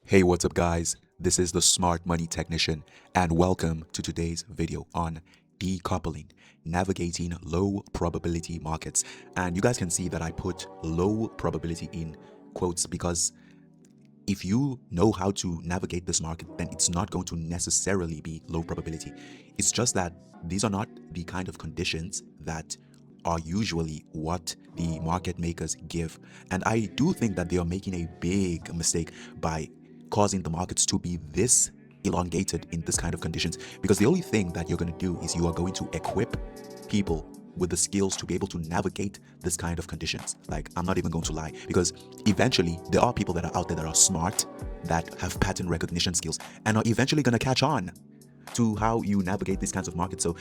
Hey, what's up, guys? This is the Smart Money Technician, and welcome to today's video on decoupling, navigating low probability markets. And you guys can see that I put low probability in quotes because if you know how to navigate this market, then it's not going to necessarily be low probability. It's just that these are not the kind of conditions that are usually what the market makers give. And I do think that they are making a big mistake by causing the markets to be this elongated in this kind of conditions, because the only thing that you're going to do is you are going to equip people with the skills to be able to navigate this kind of conditions. Like, I'm not even going to lie, because eventually there are people that are out there that are smart, that have pattern recognition skills, and are eventually going to catch on to how you navigate these kinds of markets. So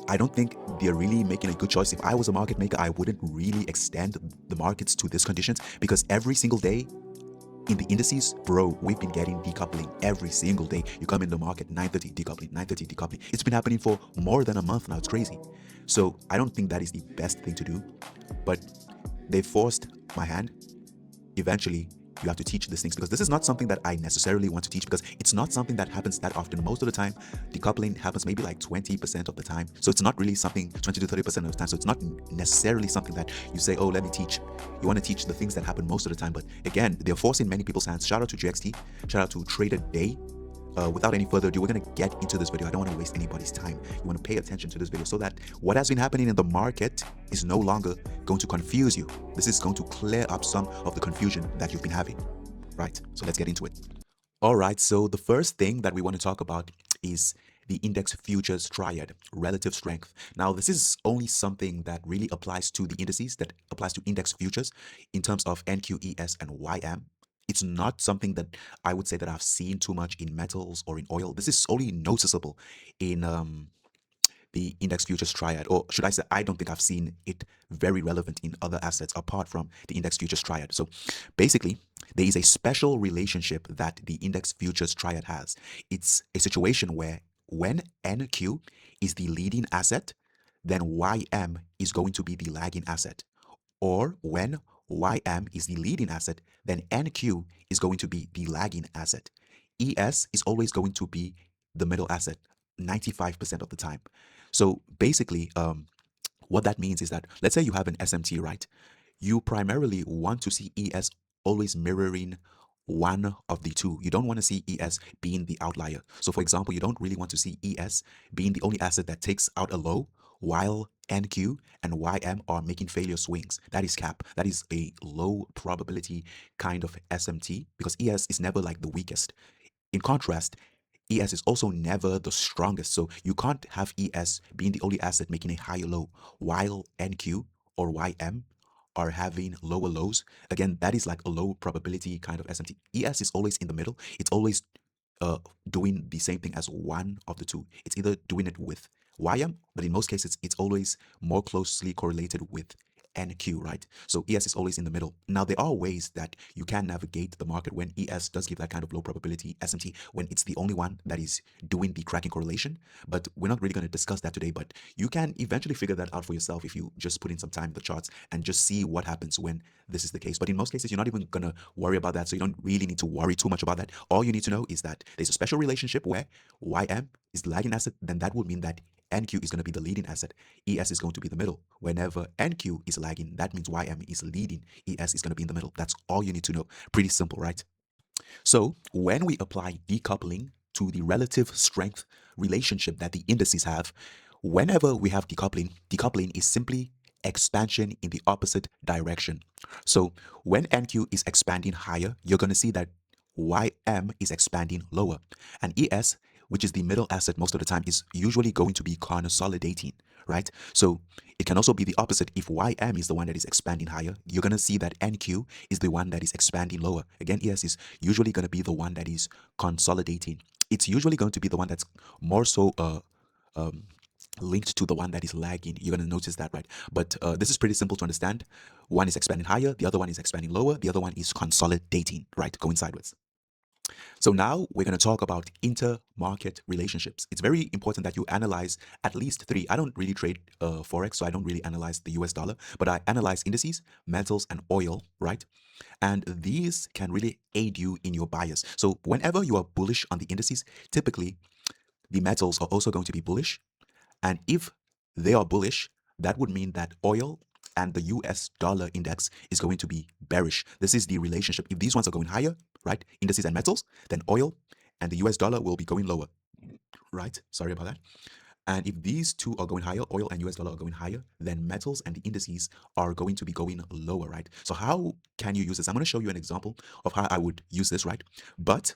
I don't think they're really making a good choice. If I was a market maker, I wouldn't really extend the markets to these conditions, because every single day in the indices, bro, we've been getting decoupling every single day. You come in the market, 9:30 decoupling, 9:30 decoupling. It's been happening for more than a month now. It's crazy. So I don't think that is the best thing to do, but they forced my hand. Eventually, you have to teach these things, because this is not something that I necessarily want to teach, because it's not something that happens that often. Most of the time, decoupling happens maybe like 20% of the time. So it's not really something 20 to 30% of the time. So it's not necessarily something that you say, oh, let me teach. You want to teach the things that happen most of the time. But again, they're forcing many people's hands. Shout out to GXT. Shout out to Trader Day. Without any further ado, we're going to get into this video. I don't want to waste anybody's time. You want to pay attention to this video so that what has been happening in the market is no longer going to confuse you. This is going to clear up some of the confusion that you've been having. Right, so let's get into it. All right, so the first thing that we want to talk about is the index futures triad, relative strength. Now, this is only something that really applies to the indices, that applies to index futures in terms of NQES and YM. It's not something that I would say that I've seen too much in metals or in oil. This is only noticeable in the index futures triad, or should I say, I don't think I've seen it very relevant in other assets apart from the index futures triad. So basically, there is a special relationship that the index futures triad has. It's a situation where when NQ is the leading asset, then YM is going to be the lagging asset. Or when YM is the leading asset, then NQ is going to be the lagging asset. ES is always going to be the middle asset 95% of the time. So basically, what that means is that, let's say you have an SMT, right? You primarily want to see ES always mirroring one of the two. You don't want to see ES being the outlier. So for example, you don't really want to see ES being the only asset that takes out a low, while NQ and YM are making failure swings. That is cap. That is a low probability kind of SMT, because ES is never like the weakest. In contrast, ES is also never the strongest. So you can't have ES being the only asset making a higher low, while NQ or YM are having lower lows. Again, that is like a low probability kind of SMT. ES is always in the middle. It's always uh, doing the same thing as one of the two. It's either doing it with YM, but in most cases, it's always more closely correlated with NQ, right? So ES is always in the middle. Now, there are ways that you can navigate the market when ES does give that kind of low probability SMT, when it's the only one that is doing the cracking correlation. But we're not really going to discuss that today, but you can eventually figure that out for yourself if you just put in some time in the charts and just see what happens when this is the case. But in most cases, you're not even going to worry about that. So you don't really need to worry too much about that. All you need to know is that there's a special relationship where YM is the lagging asset, then that would mean that NQ is going to be the leading asset. ES is going to be the middle. Whenever NQ is lagging, that means YM is leading. ES is going to be in the middle. That's all you need to know. Pretty simple, right? So when we apply decoupling to the relative strength relationship that the indices have, whenever we have decoupling, decoupling is simply expansion in the opposite direction. So when NQ is expanding higher, you're going to see that YM is expanding lower. And ES, which is the middle asset most of the time, is usually going to be consolidating, right? So it can also be the opposite. If YM is the one that is expanding higher, you're going to see that NQ is the one that is expanding lower. Again, ES is usually going to be the one that is consolidating. It's usually going to be the one that's more so um, linked to the one that is lagging. You're going to notice that, right? But this is pretty simple to understand. One is expanding higher, the other one is expanding lower, the other one is consolidating, right? Going sideways. So now we're going to talk about inter-market relationships. It's very important that you analyze at least three. I don't really trade forex, so I don't really analyze the US dollar, but I analyze indices, metals, and oil, right? And these can really aid you in your bias. So whenever you are bullish on the indices, typically the metals are also going to be bullish. And if they are bullish, that would mean that oil and the US dollar index is going to be bearish. This is the relationship. If these ones are going higher, right, indices and metals, then oil and the US dollar will be going lower, right? Sorry about that. And if these two are going higher, oil and US dollar are going higher, then metals and the indices are going to be going lower, right? So how can you use this? I'm going to show you an example of how I would use this, right? But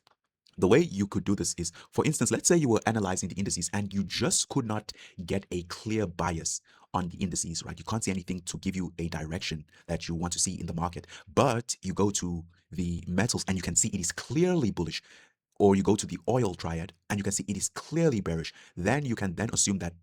the way you could do this is, for instance, let's say you were analyzing the indices and you just could not get a clear bias on the indices, right? You can't see anything to give you a direction that you want to see in the market. But you go to the metals and you can see it is clearly bullish. Or you go to the oil triad and you can see it is clearly bearish. Then you can then assume that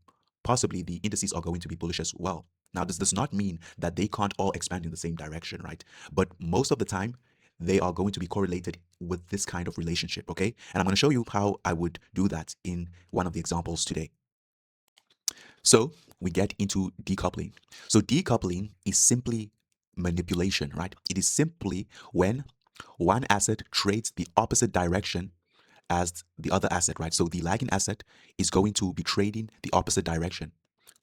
possibly the indices are going to be bullish as well. Now, this does not mean that they can't all expand in the same direction, right? But most of the time, they are going to be correlated with this kind of relationship, okay? And I'm going to show you how I would do that in one of the examples today. So we get into decoupling. So decoupling is simply manipulation, right? It is simply when one asset trades the opposite direction as the other asset, right? So the lagging asset is going to be trading the opposite direction,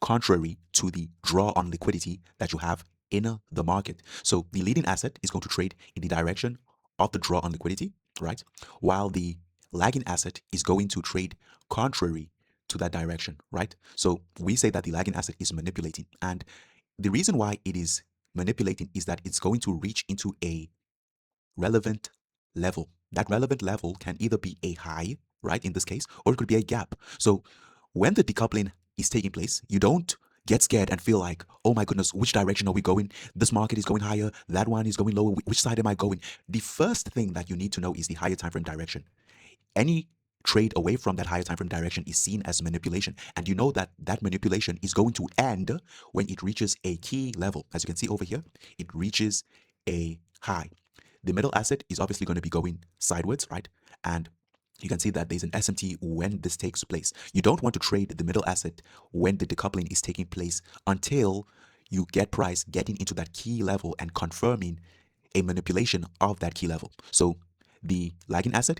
contrary to the draw on liquidity that you have in the market. So the leading asset is going to trade in the direction of the draw on liquidity, right? While the lagging asset is going to trade contrary to that direction, right? So we say that the lagging asset is manipulating. And the reason why it is manipulating is that it's going to reach into a relevant level. That relevant level can either be a high, right, in this case, or it could be a gap. So when the decoupling is taking place, you don't get scared and feel like, oh my goodness, which direction are we going? This market is going higher, that one is going lower. Which side am I going? The first thing that you need to know is the higher time frame direction. Any trade away from that higher time frame direction is seen as manipulation, and you know that that manipulation is going to end when it reaches a key level. As you can see over here, it reaches a high. The middle asset is obviously going to be going sideways, right? And you can see that there's an SMT when this takes place. You don't want to trade the middle asset when the decoupling is taking place until you get price getting into that key level and confirming a manipulation of that key level. So the lagging asset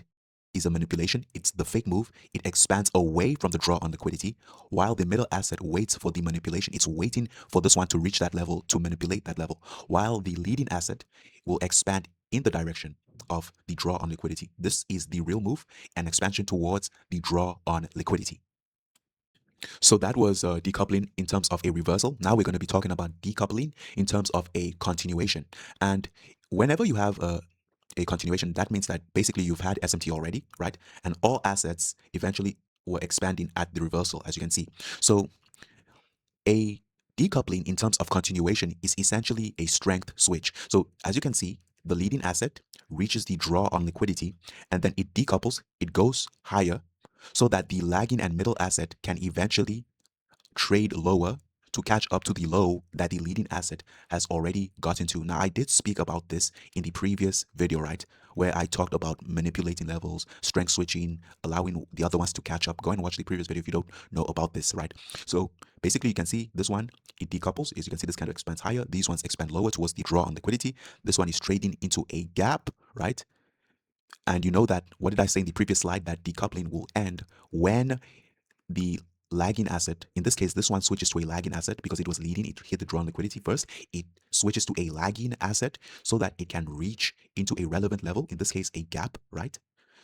is a manipulation. It's the fake move. It expands away from the draw on liquidity, while the middle asset waits for the manipulation. It's waiting for this one to reach that level to manipulate that level, while the leading asset will expand in the direction of the draw on liquidity. This is the real move, an expansion towards the draw on liquidity. So that was decoupling in terms of a reversal. Now we're going to be talking about decoupling in terms of a continuation. And whenever you have a continuation, that means that basically you've had SMT already, right? And all assets eventually were expanding at the reversal, as you can see. So a decoupling in terms of continuation is essentially a strength switch. So as you can see, the leading asset reaches the draw on liquidity and then it decouples, it goes higher so that the lagging and middle asset can eventually trade lower to catch up to the low that the leading asset has already gotten to. Now, I did speak about this in the previous video, right? Where I talked about manipulating levels, strength switching, allowing the other ones to catch up. Go and watch the previous video if you don't know about this, right? So basically, you can see this one, it decouples. As you can see, this kind of expands higher. These ones expand lower towards the draw on liquidity. This one is trading into a gap, right? And you know that, what did I say in the previous slide? That decoupling will end when the lagging asset, in this case, this one switches to a lagging asset because it was leading, it hit the draw on liquidity first. It switches to a lagging asset so that it can reach into a relevant level, in this case, a gap, right?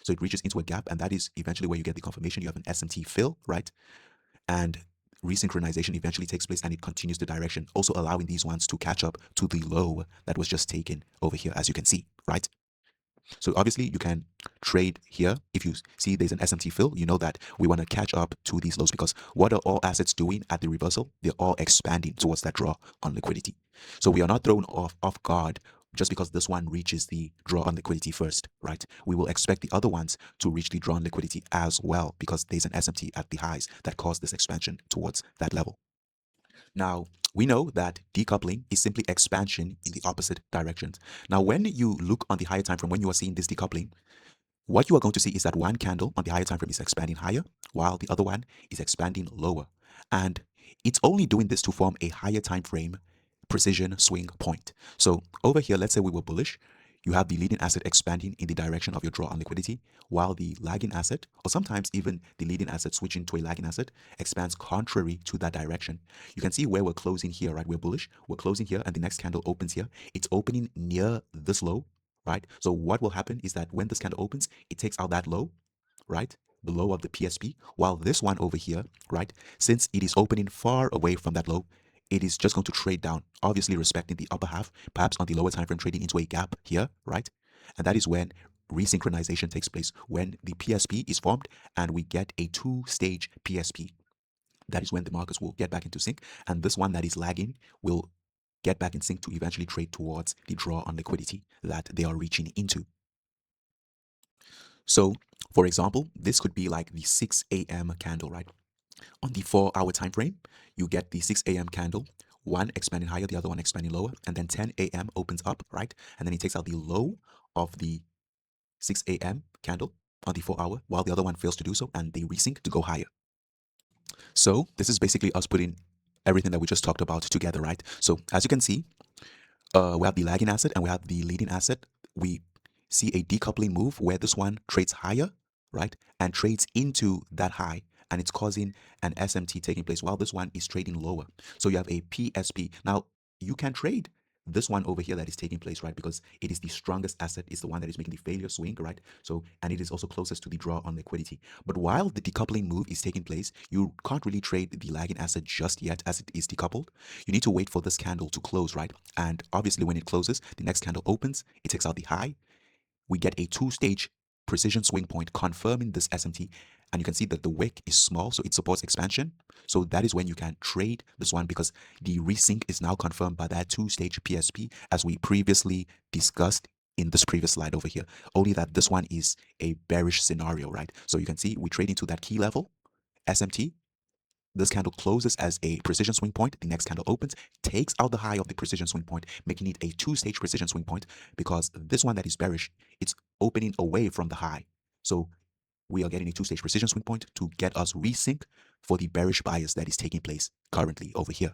So it reaches into a gap, and that is eventually where you get the confirmation. You have an SMT fill, right? And resynchronization eventually takes place and it continues the direction, also allowing these ones to catch up to the low that was just taken over here, as you can see, right? So obviously you can trade here. If you see there's an SMT fill, you know that we want to catch up to these lows because what are all assets doing at the reversal? They're all expanding towards that draw on liquidity. So we are not thrown off guard just because this one reaches the draw on liquidity first, right? We will expect the other ones to reach the draw on liquidity as well because there's an SMT at the highs that caused this expansion towards that level. Now, we know that decoupling is simply expansion in the opposite directions. Now, when you look on the higher time frame, when you are seeing this decoupling, what you are going to see is that one candle on the higher time frame is expanding higher, while the other one is expanding lower. And it's only doing this to form a higher time frame precision swing point. So over here, let's say we were bullish. You have the leading asset expanding in the direction of your draw on liquidity, while the lagging asset, or sometimes even the leading asset switching to a lagging asset, expands contrary to that direction. You can see where we're closing here, right? We're bullish, we're closing here, and the next candle opens here. It's opening near this low, right? So what will happen is that when this candle opens, it takes out that low, right? The low of the PSP, while this one over here, right? Since it is opening far away from that low, it is just going to trade down, obviously respecting the upper half, perhaps on the lower time frame trading into a gap here, right? And that is when resynchronization takes place, when the PSP is formed and we get a two-stage PSP. That is when the markets will get back into sync, and this one that is lagging will get back in sync to eventually trade towards the draw on liquidity that they are reaching into. So, for example, this could be like the 6 a.m. candle, right? On the 4-hour time frame, you get the 6 a.m. candle, one expanding higher, the other one expanding lower, and then 10 a.m. opens up, right? And then it takes out the low of the 6 a.m. candle on the 4-hour, while the other one fails to do so, and they resync to go higher. So this is basically us putting everything that we just talked about together, right? So as you can see, we have the lagging asset and we have the leading asset. We see a decoupling move where this one trades higher, right? And trades into that high, and it's causing an SMT taking place while this one is trading lower. So you have a PSP. Now, you can trade this one over here that is taking place, right? Because it is the strongest asset, is the one that is making the failure swing, right? So, and it is also closest to the draw on liquidity. But while the decoupling move is taking place, you can't really trade the lagging asset just yet as it is decoupled. You need to wait for this candle to close, right? And obviously when it closes, the next candle opens, it takes out the high. We get a two-stage precision swing point confirming this SMT. And you can see that the wick is small, so it supports expansion. So that is when you can trade this one, because the resync is now confirmed by that two-stage PSP, as we previously discussed in this previous slide over here. Only that this one is a bearish scenario, right? So you can see we trade into that key level, SMT. This candle closes as a precision swing point. The next candle opens, takes out the high of the precision swing point, making it a two-stage precision swing point, because this one that is bearish, it's opening away from the high. So we are getting a two-stage precision swing point to get us resync for the bearish bias that is taking place currently over here.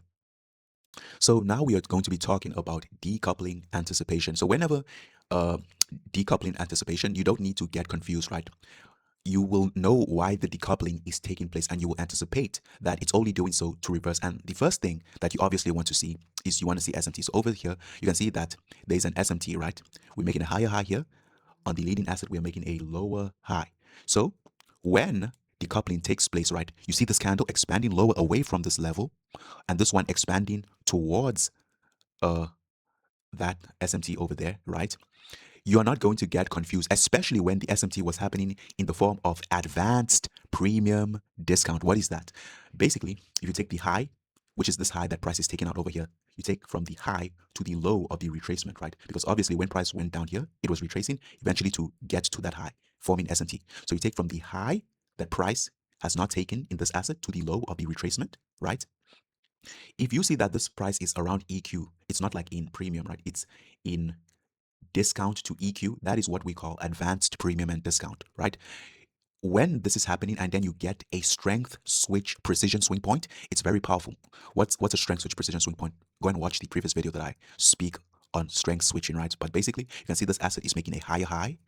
So now we are going to be talking about decoupling anticipation. So whenever decoupling anticipation, you don't need to get confused, right? You will know why the decoupling is taking place, and you will anticipate that it's only doing so to reverse. And the first thing that you obviously want to see is you want to see SMT. So over here, you can see that there's an SMT, right? We're making a higher high here. On the leading asset, we're making a lower high. So when decoupling takes place, right, you see this candle expanding lower away from this level, and this one expanding towards that SMT over there, right? You are not going to get confused, especially when the SMT was happening in the form of advanced premium discount. What is that? Basically, if you take the high, which is this high that price is taking out over here, you take from the high to the low of the retracement, right? Because obviously when price went down here, it was retracing eventually to get to that high, forming SMT. So you take from the high that price has not taken in this asset to the low of the retracement, right? If you see that this price is around EQ, it's not like in premium, right? It's in discount to EQ. That is what we call advanced premium and discount, right? When this is happening and then you get a strength switch precision swing point, it's very powerful. What's a strength switch precision swing point? Go and watch the previous video that I speak on strength switching, right? But basically, you can see this asset is making a higher high,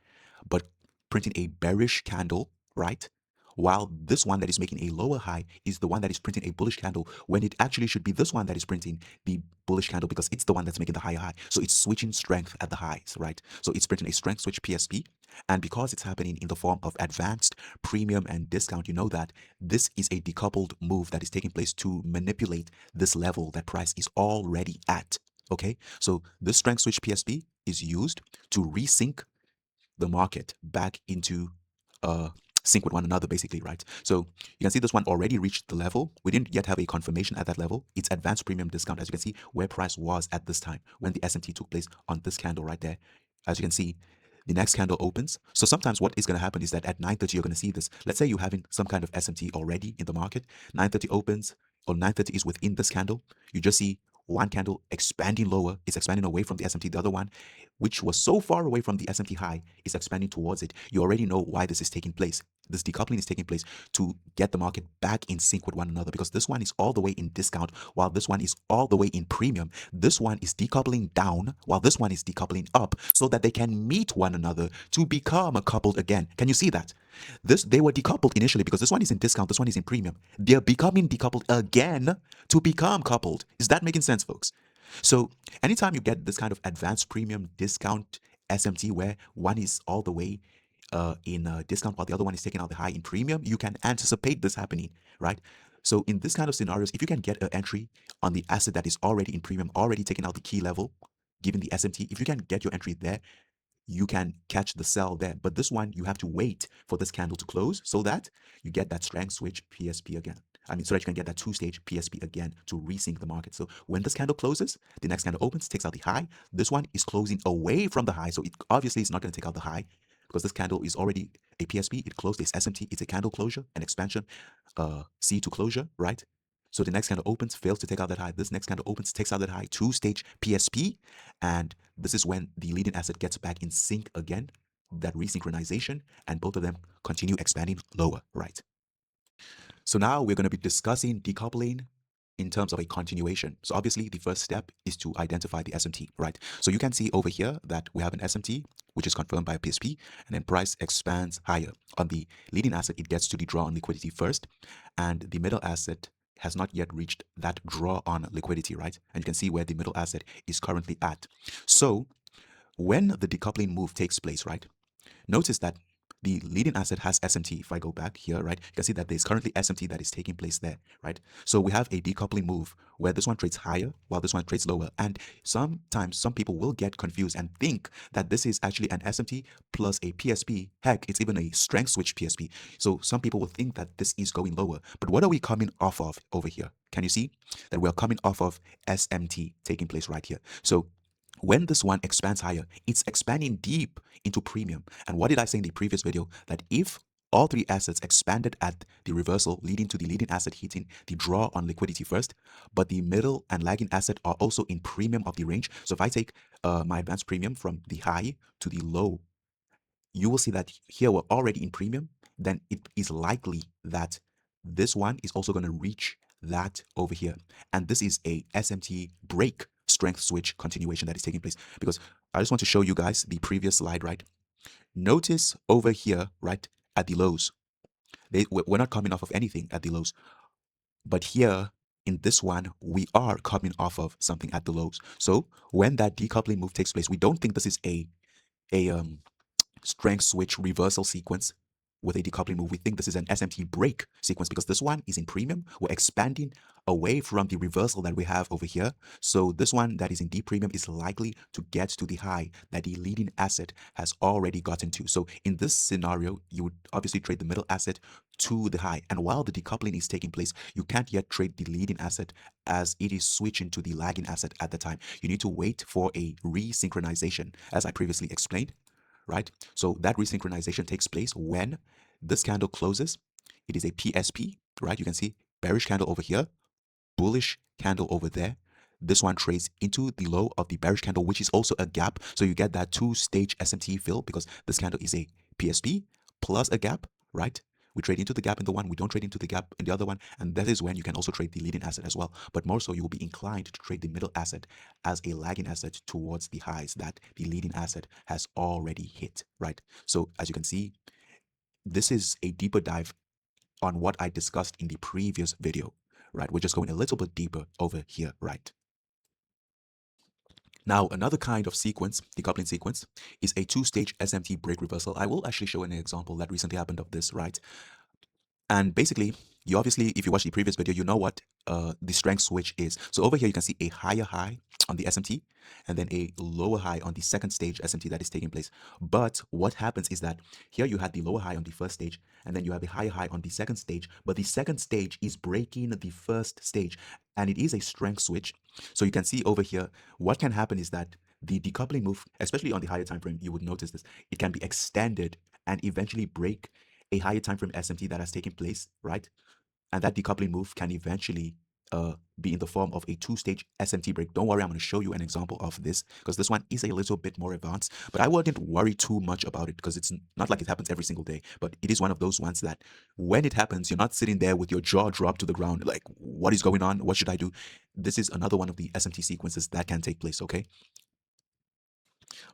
but printing a bearish candle, right? While this one that is making a lower high is the one that is printing a bullish candle, when it actually should be this one that is printing the bullish candle, because it's the one that's making the higher high. So it's switching strength at the highs, right? So it's printing a strength switch PSP. And because it's happening in the form of advanced premium and discount, you know that this is a decoupled move that is taking place to manipulate this level that price is already at. Okay, so this strength switch PSP is used to resync the market back into sync with one another, basically, right? So you can see this one already reached the level. We didn't yet have a confirmation at that level. It's advanced premium discount, as you can see where price was at this time when the SMT took place on this candle right there. As you can see, the next candle opens. So sometimes what is going to happen is that at 9:30 you're going to see this. Let's say you're having some kind of SMT already in the market. 9:30 opens, or 9:30 is within this candle. You just see one candle expanding lower, is expanding away from the SMT. The other one, which was so far away from the SMT high, is expanding towards it. You already know why this is taking place. This decoupling is taking place to get the market back in sync with one another, because this one is all the way in discount while this one is all the way in premium. This one is decoupling down while this one is decoupling up, so that they can meet one another to become coupled again. Can you see that? They were decoupled initially because this one is in discount, this one is in premium. They're becoming decoupled again to become coupled. Is that making sense, folks? So anytime you get this kind of advanced premium discount SMT where one is all the way in discount while the other one is taking out the high in premium, you can anticipate this happening, right? So in this kind of scenarios, if you can get an entry on the asset that is already in premium, already taking out the key level, given the SMT, if you can get your entry there, you can catch the sell there. But this one, you have to wait for this candle to close so that you get that strength switch PSP again. I mean, so that you can get that two-stage PSP again to resync the market. So when this candle closes, the next candle opens, takes out the high. This one is closing away from the high. So it obviously is not going to take out the high because this candle is already a PSP. It closed this SMT. It's a candle closure, an expansion, C to closure, right? So the next candle opens, fails to take out that high. This next candle opens, takes out that high, two-stage PSP. And this is when the leading asset gets back in sync again, that resynchronization, and both of them continue expanding lower, right? So now we're going to be discussing decoupling in terms of a continuation. So obviously the first step is to identify the SMT, right? So you can see over here that we have an SMT, which is confirmed by a PSP, and then price expands higher. On the leading asset, it gets to the draw on liquidity first, and the middle asset has not yet reached that draw on liquidity, right? And you can see where the middle asset is currently at. So when the decoupling move takes place, right, notice that the leading asset has SMT. If I go back here, right, you can see that there's currently SMT that is taking place there, right? So we have a decoupling move where this one trades higher while this one trades lower. And sometimes some people will get confused and think that this is actually an SMT plus a PSP. Heck, it's even a strength switch PSP. So some people will think that this is going lower. But what are we coming off of over here? Can you see that we're coming off of SMT taking place right here? So when this one expands higher, it's expanding deep into premium. And what did I say in the previous video? That if all three assets expanded at the reversal, leading to the leading asset hitting the draw on liquidity first, but the middle and lagging asset are also in premium of the range. So if I take my advanced premium from the high to the low, you will see that here we're already in premium. Then it is likely that this one is also going to reach that over here. And this is a SMT break strength switch continuation that is taking place, because I just want to show you guys the previous slide, right? Notice over here, right, at the lows, we're not coming off of anything at the lows, but here in this one, we are coming off of something at the lows. So when that decoupling move takes place, we don't think this is a strength switch reversal sequence with a decoupling move. We think this is an SMT break sequence because this one is in premium. We're expanding away from the reversal that we have over here. So this one that is in deep premium is likely to get to the high that the leading asset has already gotten to. So in this scenario, you would obviously trade the middle asset to the high. And while the decoupling is taking place, you can't yet trade the leading asset as it is switching to the lagging asset at the time. You need to wait for a resynchronization, as I previously explained, right? So that resynchronization takes place when this candle closes. It is a PSP, right? You can see bearish candle over here, bullish candle over there. This one trades into the low of the bearish candle, which is also a gap. So you get that two-stage SMT fill because this candle is a PSP plus a gap, right? We trade into the gap in the one, we don't trade into the gap in the other one. And that is when you can also trade the leading asset as well. But more so, you will be inclined to trade the middle asset as a lagging asset towards the highs that the leading asset has already hit, right? So as you can see, this is a deeper dive on what I discussed in the previous video, right? We're just going a little bit deeper over here, right? Now, another kind of sequence, decoupling sequence, is a two-stage SMT break reversal. I will actually show an example that recently happened of this, right? And basically, you obviously, if you watch the previous video, you know what the strength switch is. So over here, you can see a higher high on the SMT and then a lower high on the second stage SMT that is taking place. But what happens is that here you had the lower high on the first stage and then you have a higher high on the second stage, but the second stage is breaking the first stage and it is a strength switch. So you can see over here, what can happen is that the decoupling move, especially on the higher time frame, you would notice this, it can be extended and eventually break a higher time frame SMT that has taken place, right? And that decoupling move can eventually be in the form of a two-stage SMT break. Don't worry, I'm going to show you an example of this because this one is a little bit more advanced, but I wouldn't worry too much about it because it's not like it happens every single day, but it is one of those ones that when it happens, you're not sitting there with your jaw dropped to the ground like, what is going on? What should I do? This is another one of the SMT sequences that can take place, okay?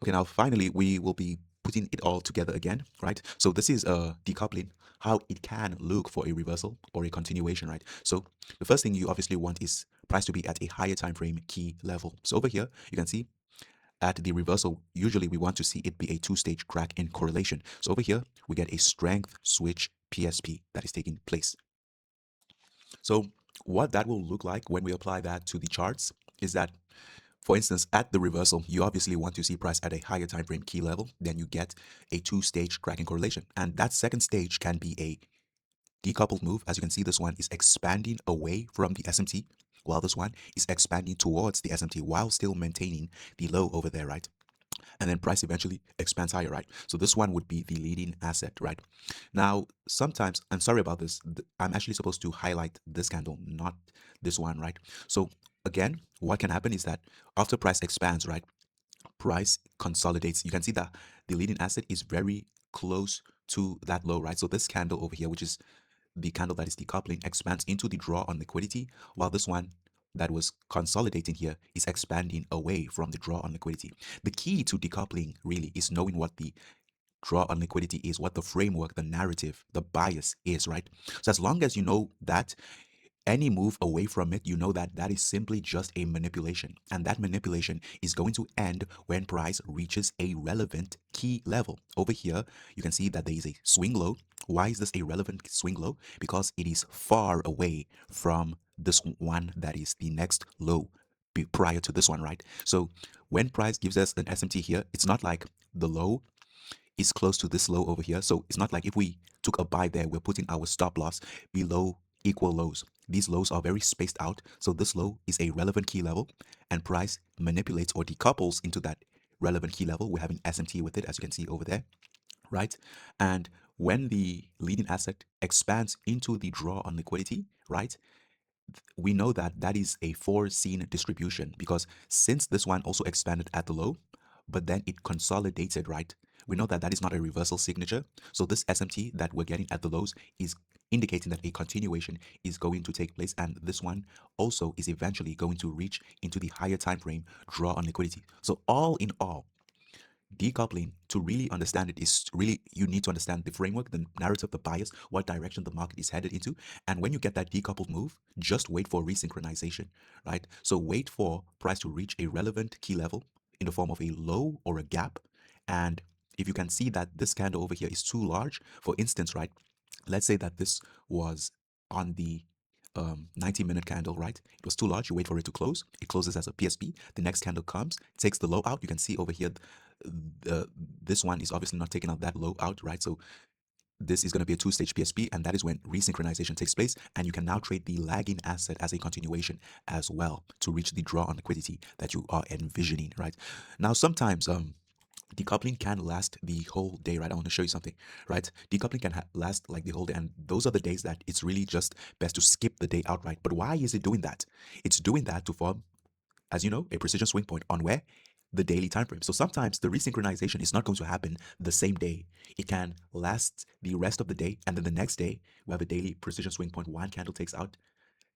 Okay, now finally, we will be putting it all together again, right? So this is decoupling, how it can look for a reversal or a continuation, right? So the first thing you obviously want is price to be at a higher time frame key level. So over here, you can see at the reversal, usually we want to see it be a two-stage crack in correlation. So over here, we get a strength switch PSP that is taking place. So what that will look like when we apply that to the charts is that, for instance, at the reversal, you obviously want to see price at a higher time frame key level, then you get a two-stage cracking correlation. And that second stage can be a decoupled move. As you can see, this one is expanding away from the SMT, while this one is expanding towards the SMT while still maintaining the low over there, right? And then price eventually expands higher, right? So this one would be the leading asset, right? Now, sometimes, I'm sorry about this, I'm actually supposed to highlight this candle, not this one, right? So again, what can happen is that after price expands, right, price consolidates. You can see that the leading asset is very close to that low, right? So this candle over here, which is the candle that is decoupling, expands into the draw on liquidity, while this one that was consolidating here is expanding away from the draw on liquidity. The key to decoupling really is knowing what the draw on liquidity is, what the framework, the narrative, the bias is, right? So as long as you know that, any move away from it, you know that that is simply just a manipulation. And that manipulation is going to end when price reaches a relevant key level. Over here, you can see that there is a swing low. Why is this a relevant swing low? Because it is far away from this one that is the next low prior to this one, right? So when price gives us an SMT here, it's not like the low is close to this low over here. So it's not like if we took a buy there, we're putting our stop loss below equal lows. These lows are very spaced out. So this low is a relevant key level and price manipulates or decouples into that relevant key level. We're having SMT with it, as you can see over there, right? And when the leading asset expands into the draw on liquidity, right, we know that that is a foreseen distribution because since this one also expanded at the low, but then it consolidated, right? We know that that is not a reversal signature. So this SMT that we're getting at the lows is indicating that a continuation is going to take place. And this one also is eventually going to reach into the higher time frame draw on liquidity. So all in all, decoupling, to really understand it, is really, you need to understand the framework, the narrative, the bias, what direction the market is headed into. And when you get that decoupled move, just wait for resynchronization, right? So wait for price to reach a relevant key level in the form of a low or a gap. And if you can see that this candle over here is too large, for instance, right, let's say that this was on the 90-minute candle, right? It was too large. You wait for it to close. It closes as a PSP. The next candle comes, takes the low out. You can see over here, this one is obviously not taking out that low out, right? So this is going to be a two-stage PSP, and that is when resynchronization takes place. And you can now trade the lagging asset as a continuation as well to reach the draw on liquidity that you are envisioning, right? Now, sometimes decoupling can last the whole day, right? I want to show you something, right? Decoupling can last like the whole day, and those are the days that it's really just best to skip the day outright. But why is it doing that? It's doing that to form, as you know, a precision swing point on where? The daily time frame. So sometimes the resynchronization is not going to happen the same day. It can last the rest of the day, and then the next day we have a daily precision swing point. One candle takes out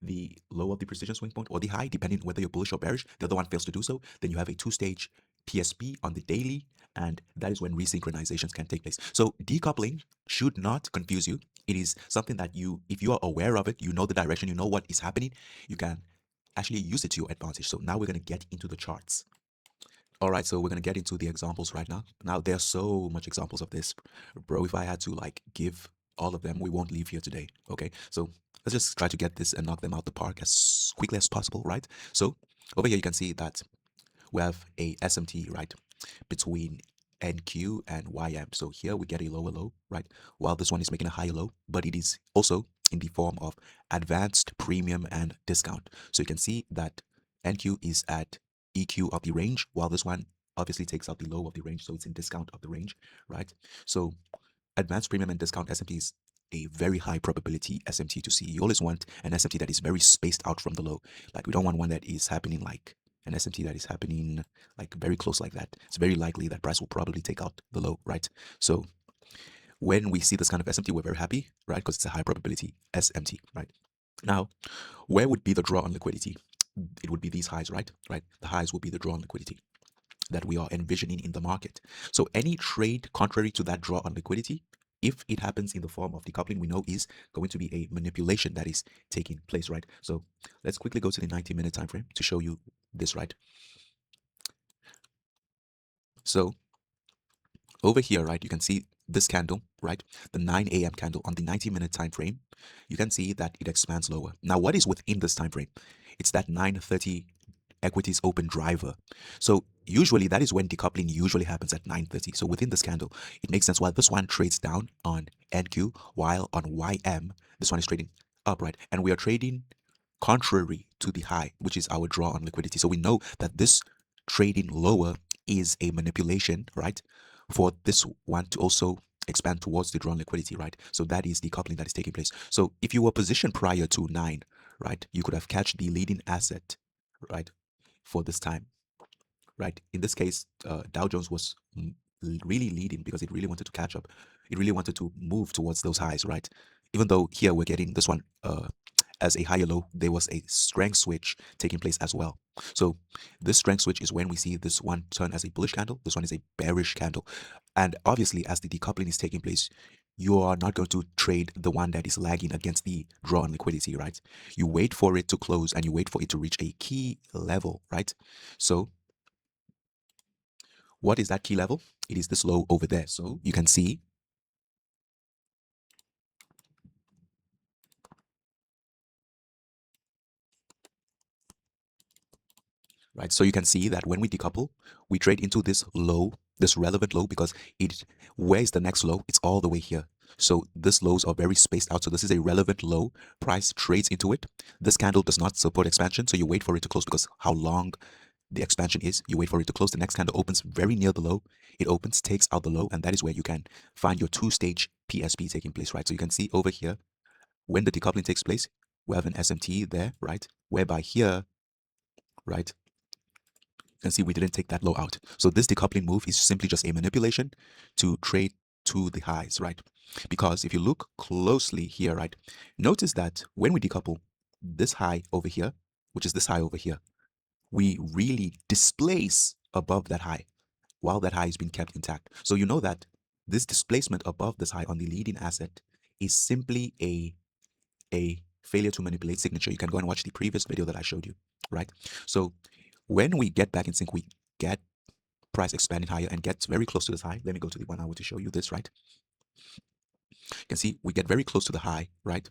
the low of the precision swing point or the high, depending whether you're bullish or bearish. The other one fails to do so. Then you have a two-stage PSP on the daily, and that is when resynchronizations can take place. So decoupling should not confuse you. It is something that you, if you are aware of it, you know the direction, you know what is happening, you can actually use it to your advantage. So now we're going to get into the charts. All right, so we're going to get into the examples right now. Now, there's so much examples of this, bro. If I had to like give all of them, we won't leave here today. Okay, so let's just try to get this and knock them out the park as quickly as possible, right? So over here, you can see that we have a SMT, right, between NQ and YM. So here we get a lower low, right, while this one is making a higher low, but it is also in the form of advanced, premium, and discount. So you can see that NQ is at EQ of the range, while this one obviously takes out the low of the range, so it's in discount of the range, right? So advanced, premium, and discount SMTs a very high probability SMT to see. You always want an SMT that is very spaced out from the low. Like we don't want one that is happening like an SMT that is happening like very close like that. It's very likely that price will probably take out the low, right? So when we see this kind of SMT, we're very happy, right? Because it's a high probability SMT, right? Now, where would be the draw on liquidity? It would be these highs, right? Right. The highs will be the draw on liquidity that we are envisioning in the market. So any trade contrary to that draw on liquidity, if it happens in the form of decoupling, we know is going to be a manipulation that is taking place, right? So let's quickly go to the 90-minute time frame to show you this, right? So over here, right, you can see this candle, right? The 9 a.m. candle on the 90-minute time frame. You can see that it expands lower. Now, what is within this time frame? It's that 9:30 equities open driver. So usually that is when decoupling usually happens at 9:30. So within this candle, it makes sense why this one trades down on NQ, while on YM, this one is trading up, right? And we are trading contrary to the high, which is our draw on liquidity. So we know that this trading lower is a manipulation, right? For this one to also expand towards the draw on liquidity, right? So that is the coupling that is taking place. So if you were positioned prior to 9, right, you could have catch the leading asset, right, for this time, right? In this case, Dow Jones was really leading because it really wanted to catch up. It really wanted to move towards those highs, right? Even though here we're getting this one as a higher low, there was a strength switch taking place as well. So this strength switch is when we see this one turn as a bullish candle, this one is a bearish candle. And obviously, as the decoupling is taking place, you are not going to trade the one that is lagging against the draw on liquidity, right? You wait for it to close and you wait for it to reach a key level, right? So what is that key level? It is this low over there. So you can see, right? So you can see that when we decouple, we trade into this low, this relevant low, because where is the next low? It's all the way here. So these lows are very spaced out. So this is a relevant low. Price trades into it. This candle does not support expansion. So you wait for it to close because how long the expansion is. You wait for it to close. The next candle opens very near the low. It opens, takes out the low, and that is where you can find your two-stage PSP taking place, right? So you can see over here, when the decoupling takes place, we have an SMT there, right? Whereby here, right, you can see we didn't take that low out. So this decoupling move is simply just a manipulation to trade to the highs, right? Because if you look closely here, right, notice that when we decouple this high over here, which is this high over here, we really displace above that high while that high is being kept intact. So you know that this displacement above this high on the leading asset is simply a failure to manipulate signature. You can go and watch the previous video that I showed you, right? So when we get back in sync, we get price expanding higher and gets very close to this high. Let me go to the 1 hour to show you this, right? You can see we get very close to the high, right?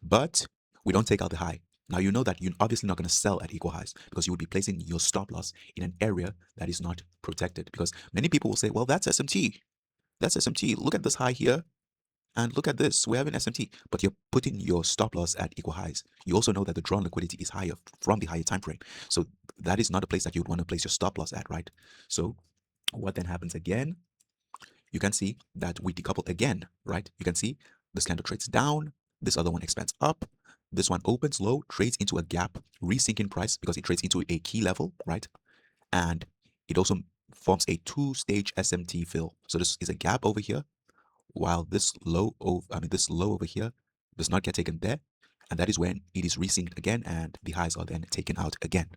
But we don't take out the high. Now you know that you're obviously not going to sell at equal highs because you would be placing your stop loss in an area that is not protected. Because many people will say, well, that's SMT. That's SMT. Look at this high here. And look at this, we have an SMT, but you're putting your stop loss at equal highs. You also know that the drawn liquidity is higher from the higher time frame. So that is not a place that you would want to place your stop loss at, right? So what then happens again? You can see that we decouple again, right? You can see this candle trades down, this other one expands up, this one opens low, trades into a gap, resinking price because it trades into a key level, right? And it also forms a two-stage SMT fill. So this is a gap over here, while this low over here does not get taken there, and that is when it is resynced again and the highs are then taken out again.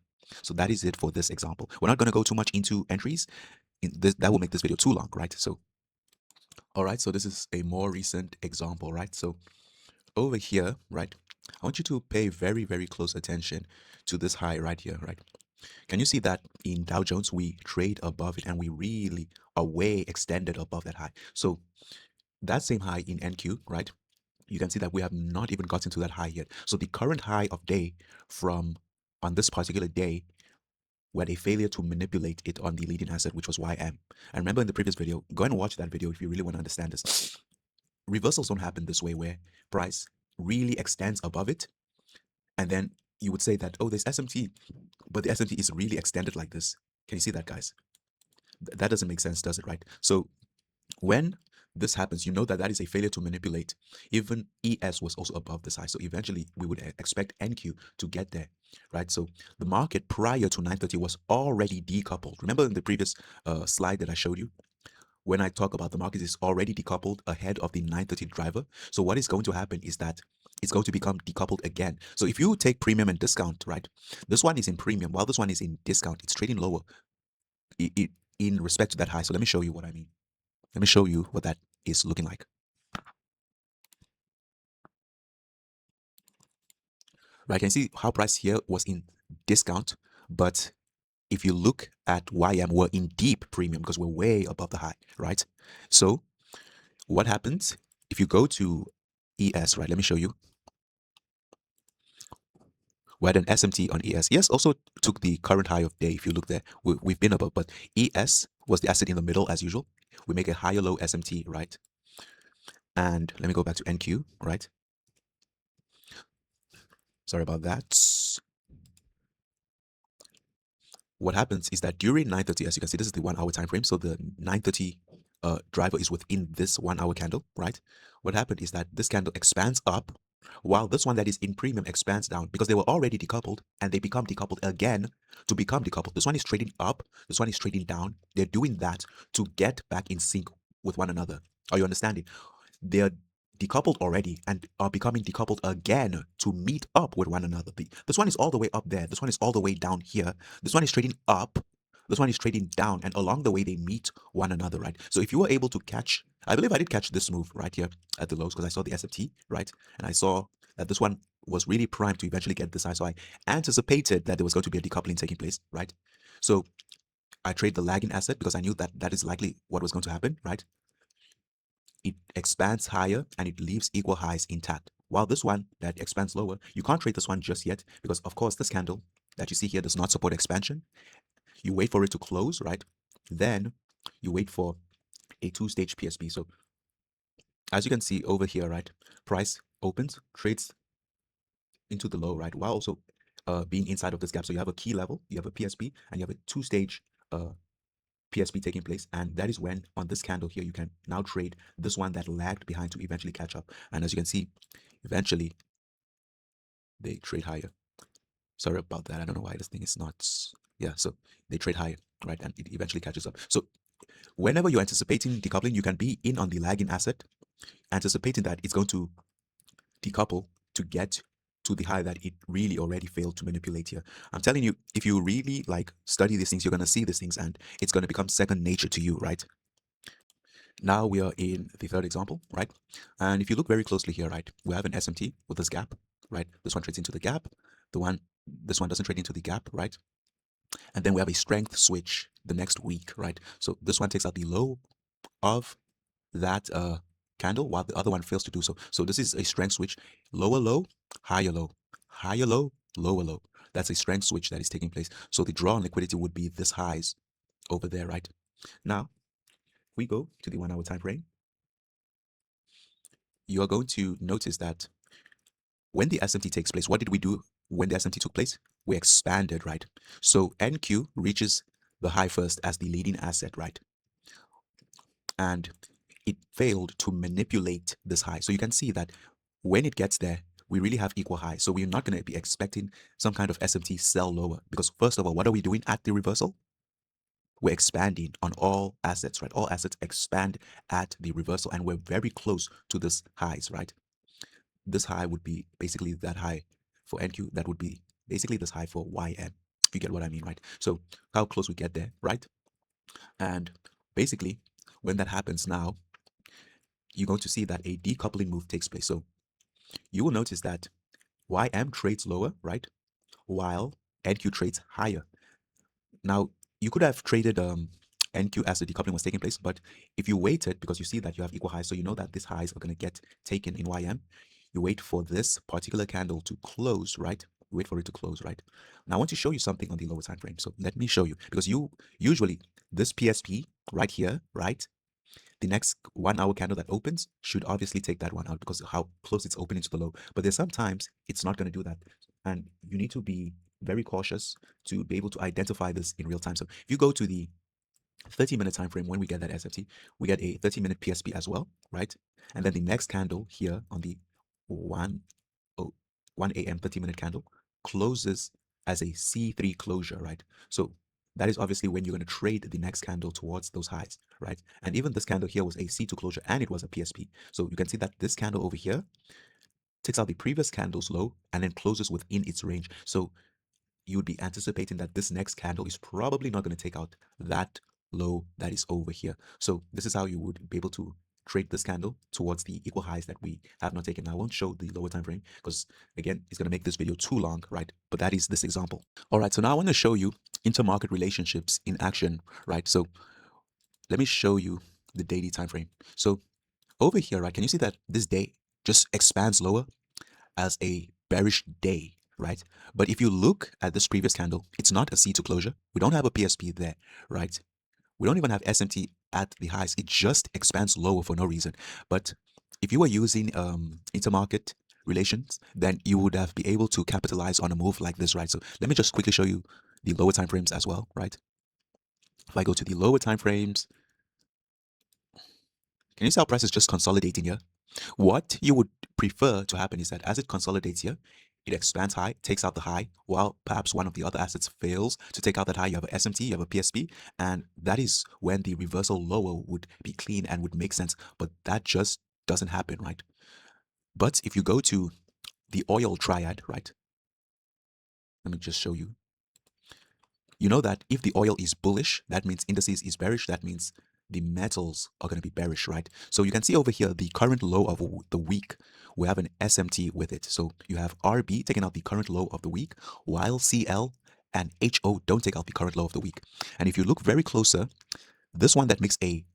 So that is it for this example. We're not going to go too much into entries. That will make this video too long, right? So all right, so this is a more recent example, right? So over here, right, I want you to pay very close attention to this high right here, right? Can you see that in Dow Jones we trade above it and we really are way extended above that high? So that same high in NQ, right? You can see that we have not even gotten to that high yet. So the current high of day from on this particular day, we had a failure to manipulate it on the leading asset, which was YM. And remember in the previous video, go and watch that video if you really want to understand this. Reversals don't happen this way where price really extends above it. And then you would say that, oh, there's SMT, but the SMT is really extended like this. Can you see that, guys? That doesn't make sense, does it, right? So when this happens, you know that that is a failure to manipulate. Even ES was also above this high. So eventually we would expect NQ to get there, right? So the market prior to 9:30 was already decoupled. Remember in the previous slide that I showed you? When I talk about the market is already decoupled ahead of the 9:30 driver. So what is going to happen is that it's going to become decoupled again. So if you take premium and discount, right? This one is in premium while this one is in discount. It's trading lower in respect to that high. So let me show you what I mean. Let me show you what that is looking like. Right, can you see how price here was in discount, but if you look at YM, we're in deep premium because we're way above the high, right? So what happens if you go to ES, right? Let me show you. We had an SMT on ES. ES also took the current high of day. If you look there, we've been above, but ES was the asset in the middle as usual. We make a higher low SMT, right? And let me go back to NQ, right? Sorry about that. What happens is that during 9:30, as you can see, this is the 1 hour time frame. So the 9:30 driver is within this 1 hour candle, right? What happened is that this candle expands up while this one that is in premium expands down because they were already decoupled and they become decoupled again to become decoupled. This one is trading up, this one is trading down. They're doing that to get back in sync with one another. Are you understanding? They're decoupled already and are becoming decoupled again to meet up with one another. This one is all the way up there. This one is all the way down here. This one is trading up. This one is trading down. And along the way, they meet one another, right? So if you were able to catch, I believe I did catch this move right here at the lows because I saw the SMT, right? And I saw that this one was really primed to eventually get this high. So I anticipated that there was going to be a decoupling taking place, right? So I trade the lagging asset because I knew that that is likely what was going to happen, right? It expands higher and it leaves equal highs intact. While this one that expands lower, you can't trade this one just yet because, of course, this candle that you see here does not support expansion. You wait for it to close, right? Then you wait for a two-stage PSP. So as you can see over here, right, price opens, trades into the low, right, while also being inside of this gap. So you have a key level, you have a PSP, and you have a two-stage PSP taking place, and that is when on this candle here you can now trade this one that lagged behind to eventually catch up. And as you can see, eventually they trade higher. Sorry about that. I don't know why this thing is not. Yeah, so they trade higher, right? And it eventually catches up. So whenever you're anticipating decoupling, you can be in on the lagging asset, anticipating that it's going to decouple to get to the high that it really already failed to manipulate here. I'm telling you, if you really like study these things, you're going to see these things and it's going to become second nature to you, right? Now we are in the third example, right? And if you look very closely here, right, we have an SMT with this gap, right? This one trades into the gap. This one doesn't trade into the gap, right? And then we have a strength switch the next week, right? So this one takes out the low of that candle while the other one fails to do so. So this is a strength switch, lower low, higher low, higher low, lower low. That's a strength switch that is taking place. So the draw on liquidity would be this highs over there, right? Now we go to the 1 hour time frame. You are going to notice that when the SMT takes place, what did we do when the SMT took place? We expanded, right? So NQ reaches the high first as the leading asset, right? And it failed to manipulate this high. So you can see that when it gets there, we really have equal highs. So we're not going to be expecting some kind of SMT sell lower because first of all, what are we doing at the reversal? We're expanding on all assets, right? All assets expand at the reversal and we're very close to this highs, right? This high would be basically that high for NQ. That would be basically this high for YM, if you get what I mean, right? So how close we get there, right? And basically, when that happens now, you're going to see that a decoupling move takes place. So you will notice that YM trades lower, right? While NQ trades higher. Now, you could have traded NQ as the decoupling was taking place, but if you waited, because you see that you have equal highs, so you know that these highs are going to get taken in YM, you wait for this particular candle to close, right? Wait for it to close, right? Now, I want to show you something on the lower time frame. So let me show you, because you usually, this PSP right here, right? The next 1 hour candle that opens should obviously take that one out because of how close it's opening to the low. But there's sometimes it's not going to do that. And you need to be very cautious to be able to identify this in real time. So if you go to the 30-minute time frame, when we get that SMT, we get a 30-minute PSP as well, right? And then the next candle here on the 1, 1 a.m. 30-minute candle closes as a C3 closure, right? So that is obviously when you're going to trade the next candle towards those highs, right? And even this candle here was a C2 closure and it was a PSP. So you can see that this candle over here takes out the previous candle's low and then closes within its range. So you would be anticipating that this next candle is probably not going to take out that low that is over here. So this is how you would be able to trade this candle towards the equal highs that we have not taken. I won't show the lower time frame because again, it's going to make this video too long, right? But that is this example. All right, so now I want to show you intermarket relationships in action, right? So let me show you the daily time frame. So over here, right, can you see that this day just expands lower as a bearish day, right? But if you look at this previous candle, it's not a C2 closure. We don't have a PSP there, right? We don't even have SMT at the highs. It just expands lower for no reason. But if you were using intermarket relations, then you would have been able to capitalize on a move like this, right? So let me just quickly show you the lower time frames as well, right? If I go to the lower time frames, can you see how price is just consolidating here? What you would prefer to happen is that as it consolidates here, it expands high, takes out the high, while perhaps one of the other assets fails to take out that high. You have a SMT, you have a PSP, and that is when the reversal lower would be clean and would make sense. But that just doesn't happen, right? But if you go to the oil triad, right? Let me just show you. You know that if the oil is bullish, that means indices is bearish. That means the metals are going to be bearish, right? So you can see over here the current low of the week. We have an SMT with it. So you have RB taking out the current low of the week, while CL and HO don't take out the current low of the week. And if you look very closer, this one that makes a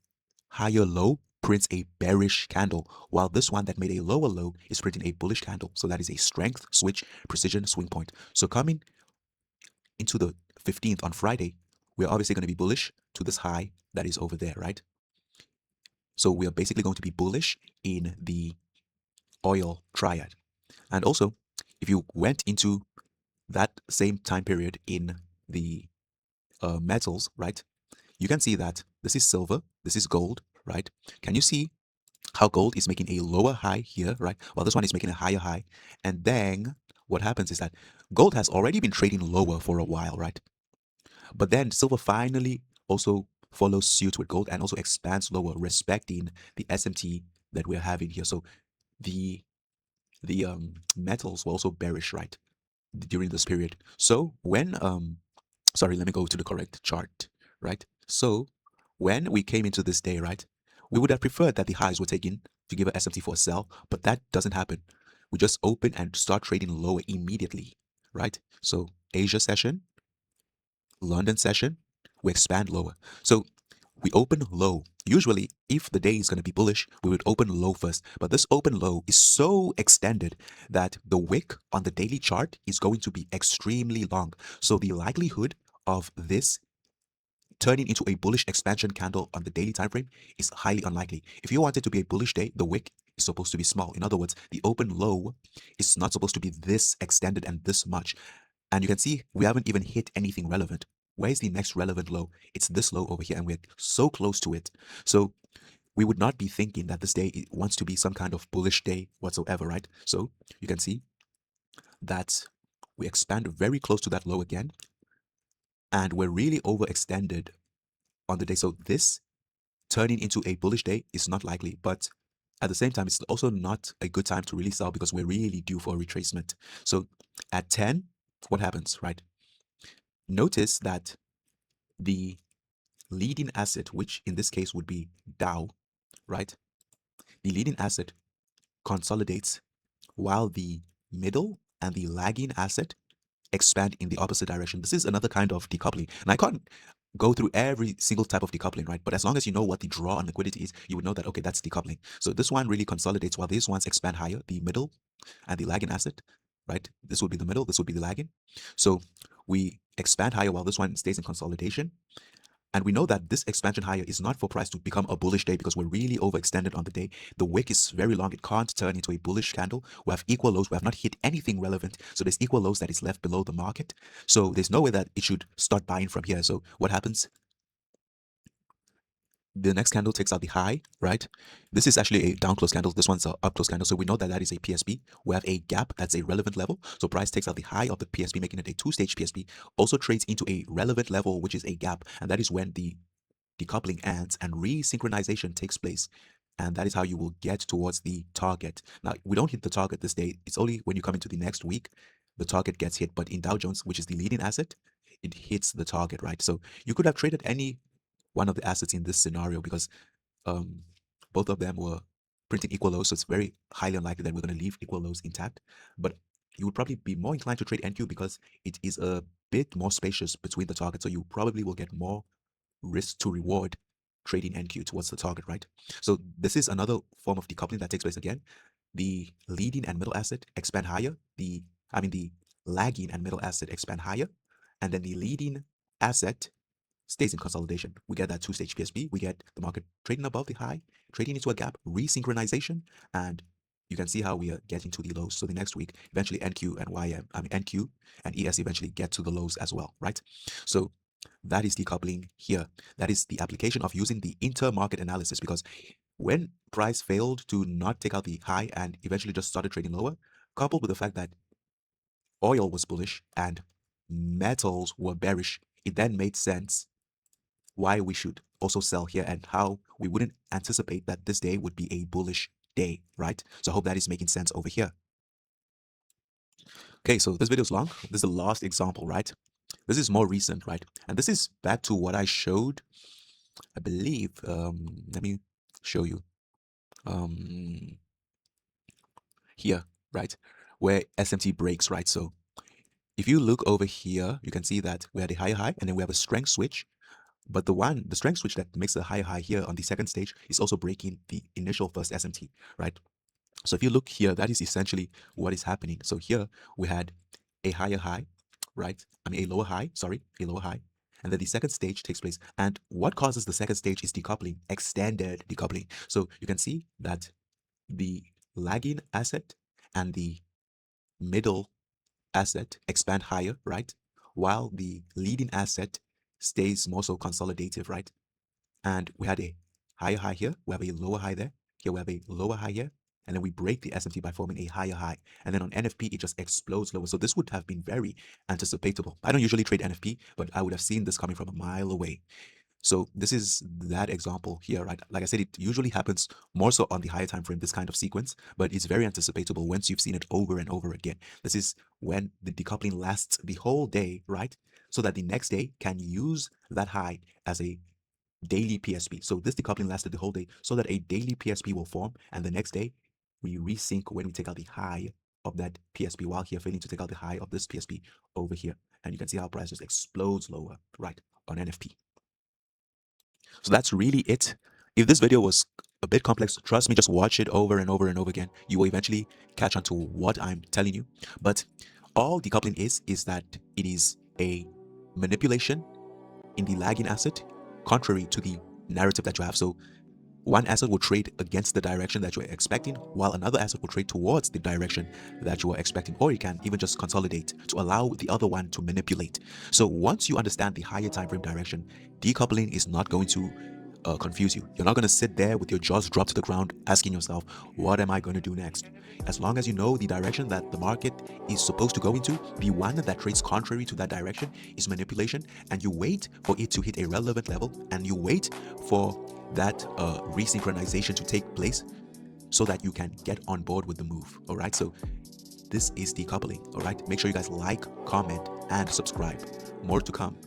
higher low prints a bearish candle, while this one that made a lower low is printing a bullish candle. So that is a strength switch precision swing point. So coming into the 15th on Friday, we're obviously going to be bullish to this high that is over there, right? So we are basically going to be bullish in the oil triad. And also, if you went into that same time period in the metals, right, you can see that this is silver, this is gold, right? Can you see how gold is making a lower high here, right? While this one is making a higher high. And then what happens is that gold has already been trading lower for a while, right? But then silver finally also follows suit with gold and also expands lower, respecting the SMT that we're having here. So the metals were also bearish, right, during this period. So when sorry, let me go to the correct chart, right? So when we came into this day, right, we would have preferred that the highs were taken to give a SMT for a sell, but that doesn't happen. We just open and start trading lower immediately, right? So Asia session, London session, we expand lower. So we open low. Usually, if the day is going to be bullish, we would open low first. But this open low is so extended that the wick on the daily chart is going to be extremely long. So the likelihood of this turning into a bullish expansion candle on the daily time frame is highly unlikely. If you want it to be a bullish day, the wick is supposed to be small. In other words, the open low is not supposed to be this extended and this much. And you can see we haven't even hit anything relevant. Where is the next relevant low? It's this low over here, and we're so close to it. So we would not be thinking that this day wants to be some kind of bullish day whatsoever, right? So you can see that we expand very close to that low again, and we're really overextended on the day. So this turning into a bullish day is not likely, but at the same time, it's also not a good time to really sell because we're really due for a retracement. So at 10, what happens, right? Notice that the leading asset, which in this case would be Dow, right? The leading asset consolidates while the middle and the lagging asset expand in the opposite direction. This is another kind of decoupling. And I can't go through every single type of decoupling, right? But as long as you know what the draw on liquidity is, you would know that, okay, that's decoupling. So this one really consolidates while these ones expand higher, the middle and the lagging asset, right? This would be the middle, this would be the lagging. So we expand higher while this one stays in consolidation. And we know that this expansion higher is not for price to become a bullish day because we're really overextended on the day. The wick is very long. It can't turn into a bullish candle. We have equal lows. We have not hit anything relevant. So there's equal lows that is left below the market. So there's no way that it should start buying from here. So what happens? The next candle takes out the high, right? This is actually a down close candle. This one's a up close candle. So we know that that is a PSP. We have a gap that's a relevant level. So price takes out the high of the PSP, making it a two-stage PSP. Also trades into a relevant level, which is a gap. And that is when the decoupling ends and resynchronization takes place. And that is how you will get towards the target. Now, we don't hit the target this day. It's only when you come into the next week, the target gets hit. But in Dow Jones, which is the leading asset, it hits the target, right? So you could have traded any one of the assets in this scenario because um, both of them were printing equal lows, so it's very highly unlikely that we're going to leave equal lows intact. But you would probably be more inclined to trade NQ because it is a bit more spacious between the targets, so you probably will get more risk to reward trading NQ towards the target, right? So this is another form of decoupling that takes place again. The leading and middle asset expand higher. The lagging and middle asset expand higher, and then the leading asset stays in consolidation. We get that two-stage PSP. We get the market trading above the high, trading into a gap, resynchronization, and you can see how we are getting to the lows. So the next week, eventually NQ and NQ and ES eventually get to the lows as well, right? So that is decoupling here. That is the application of using the inter-market analysis, because when price failed to not take out the high and eventually just started trading lower, coupled with the fact that oil was bullish and metals were bearish, it then made sense why we should also sell here and how we wouldn't anticipate that this day would be a bullish day, right? So I hope that is making sense over here. Okay, so this video is long. This is the last example, right? This is more recent, right? And this is back to what I showed, I believe. Let me show you. Here, right? Where SMT breaks, right? So if you look over here, you can see that we had a higher high and then we have a strength switch. But the strength switch that makes a higher high here on the second stage is also breaking the initial first SMT, right? So if you look here, that is essentially what is happening. So here we had a higher high, right? A lower high, sorry, a lower high. And then the second stage takes place. And what causes the second stage is decoupling, extended decoupling. So you can see that the lagging asset and the middle asset expand higher, right? While the leading asset stays more so consolidative, right? And we had a higher high here, we have a lower high there, here we have a lower high here, and then we break the SMT by forming a higher high. And then on NFP, it just explodes lower. So this would have been very anticipatable. I don't usually trade NFP, but I would have seen this coming from a mile away. So this is that example here, right? Like I said, it usually happens more so on the higher time frame, this kind of sequence, but it's very anticipatable once you've seen it over and over again. This is when the decoupling lasts the whole day, right? So that the next day can use that high as a daily PSP. So this decoupling lasted the whole day so that a daily PSP will form, and the next day we resync when we take out the high of that PSP, while here failing to take out the high of this PSP over here. And you can see how price just explodes lower, right, on NFP. So that's really it. If this video was a bit complex, trust me, just watch it over and over and over again. You will eventually catch on to what I'm telling you. But all decoupling is that it is a manipulation in the lagging asset, contrary to the narrative that you have. So one asset will trade against the direction that you're expecting, while another asset will trade towards the direction that you are expecting, or you can even just consolidate to allow the other one to manipulate. So once you understand the higher time frame direction, decoupling is not going to confuse you. You're not going to sit there with your jaws dropped to the ground asking yourself, what am I going to do next? As long as you know the direction that the market is supposed to go into, the one that trades contrary to that direction is manipulation, and you wait for it to hit a relevant level, and you wait for that resynchronization to take place so that you can get on board with the move. All right, so this is decoupling. All right, make sure you guys like, comment, and subscribe. More to come.